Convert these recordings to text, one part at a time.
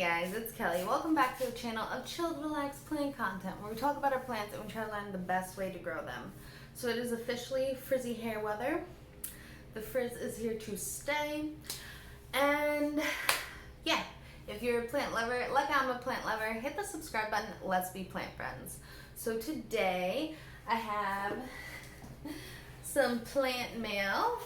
guys, it's Kelly. Welcome back to the channel of chilled, relaxed plant content where we talk about our plants and we try to learn the best way to grow them. So it is officially frizzy hair weather. The frizz is here to stay. And yeah, if you're a plant lover, like I'm a plant lover, hit the subscribe button. Let's be plant friends. So today I have some plant mail.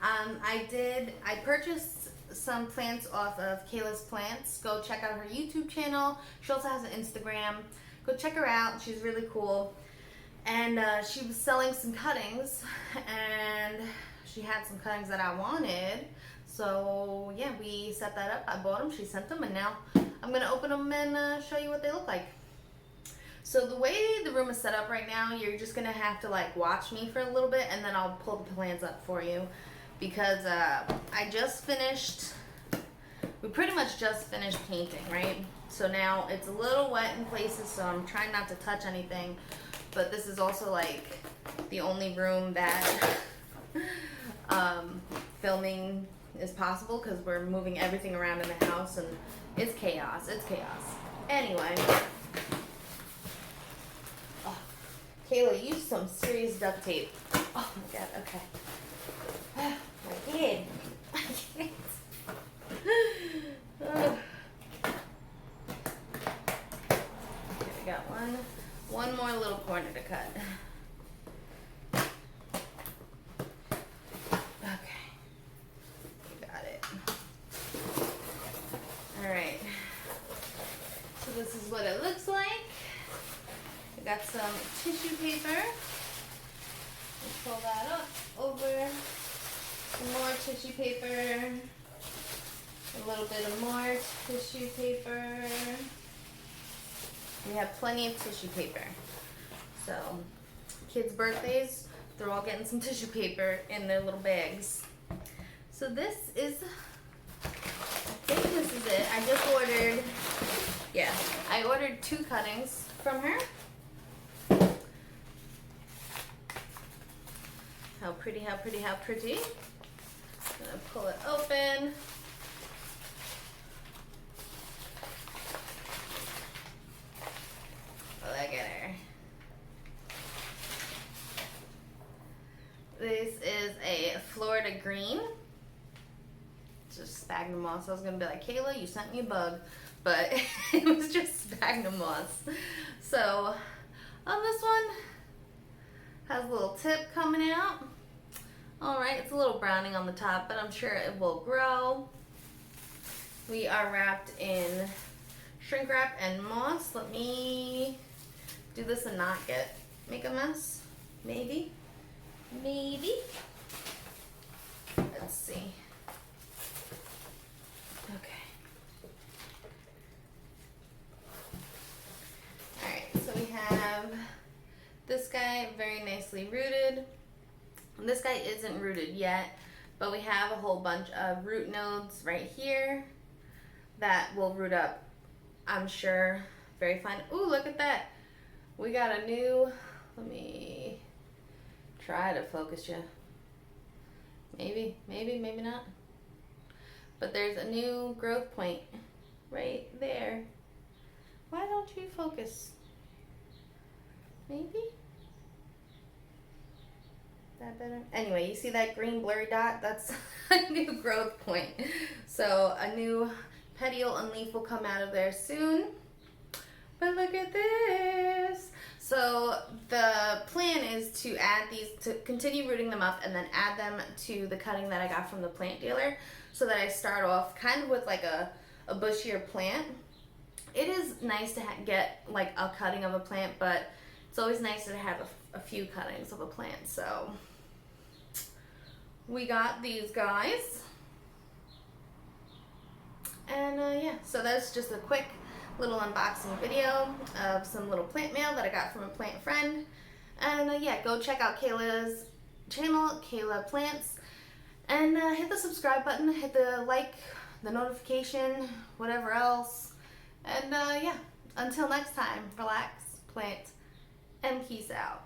I purchased some plants off of Kayla's Plants. Go check out her YouTube channel. She also has an Instagram. Go check her out. She's really cool. And she was selling some cuttings, and she had some cuttings that I wanted. So yeah, we set that up. I bought them. She sent them, and now I'm going to open them and show you what they look like. So the way the room is set up right now, you're just going to have to like watch me for a little bit, and then I'll pull the plants up for you. Because I just finished, we pretty much just finished painting, right? So now it's a little wet in places, so I'm trying not to touch anything. But this is also like the only room that filming is possible because we're moving everything around in the house and it's chaos. It's chaos. Anyway. Oh, Kayla, use some serious duct tape. Oh my god, okay. I did. I can't. Okay, we got one more little corner to cut. Okay, we got it. Alright, so this is what it looks like. I got some tissue paper. Let's pull that up over. Some more tissue paper, a little bit of more tissue paper. We have plenty of tissue paper. So, kids' birthdays, they're all getting some tissue paper in their little bags. So this is, I think this is it. I just ordered, yeah, I ordered 2 cuttings from her. How pretty, how pretty, how pretty. I'm gonna pull it open. Look at her. This is a Florida green. It's just sphagnum moss. I was gonna be like, Kayla, you sent me a bug, but it was just sphagnum moss. So on this one, has a little tip coming out. Alright, it's a little browning on the top, but I'm sure it will grow. We are wrapped in shrink wrap and moss. Let me do this and not make a mess. Maybe. Maybe. Let's see. Okay. Alright, so we have this guy very nicely rooted. This guy isn't rooted yet, but we have a whole bunch of root nodes right here that will root up, I'm sure, very fine. Ooh, look at that. We got a new, let me try to focus you. Maybe, maybe, maybe not. But there's a new growth point right there. Why don't you focus? Maybe? That better? Anyway, you see that green blurry dot? That's a new growth point. So a new petiole and leaf will come out of there soon. But look at this. So the plan is to add these, to continue rooting them up and then add them to the cutting that I got from the plant dealer so that I start off kind of with like a bushier plant. It is nice to get like a cutting of a plant, but it's always nicer to have a few cuttings of a plant. So we got these guys, and yeah, so that's just a quick little unboxing video of some little plant mail that I got from a plant friend. And yeah, go check out Kayla's channel, Kayla Plants, and hit the subscribe button, hit the like, the notification, whatever else. And yeah, until next time, relax, plant, and peace out.